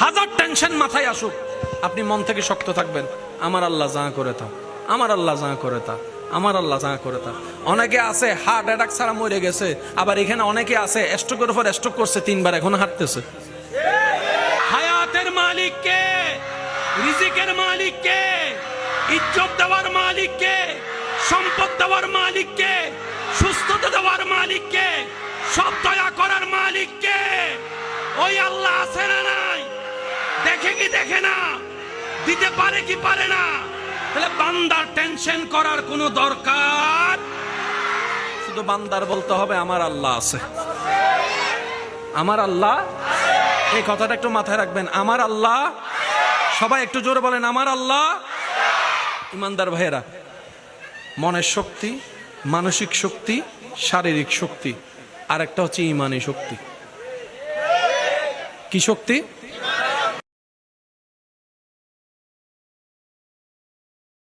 হাজার টেনশন মাথায় আসুক, আপনি মন থেকে শক্ত থাকবেন, আমার আল্লাহ যা করে তা, আমার আল্লাহ যা করে তা, আমার আল্লাহ যা করে তা। অনেকে আছে হার্ট অ্যাটাক ছাড়া মরে গেছে, আবার এখানে অনেকে আছে স্ট্রোকের উপর স্ট্রোক করছে, 3 বার এখন হাঁটতেছে। হায়াতের মালিক কে? রিজিকের মালিক কে? ইজ্জত দেওয়ার মালিক কে? সম্পদ দেওয়ার মালিক কে? সুস্থতা দেওয়ার মালিক কে? সব দয়া করার মালিক কে? ওই আল্লাহ আছে না নাই? দেখে কি দেখে না? দিতে পারে কি পারে না? তাহলে বান্দার টেনশন করার কোনো দরকার, শুধু বান্দার বলতে হবে আমার আল্লাহ আছে, আমার আল্লাহ। এই কথাটা একটু মাথায় রাখবেন, আমার আল্লাহ। সবাই একটু জোরে বলেন আমার আল্লাহ। ইমানদার ভাইয়েরা, মনের শক্তি, মানসিক শক্তি, শারীরিক শক্তি, আর একটা হচ্ছে ইমানি শক্তি। কি শক্তি?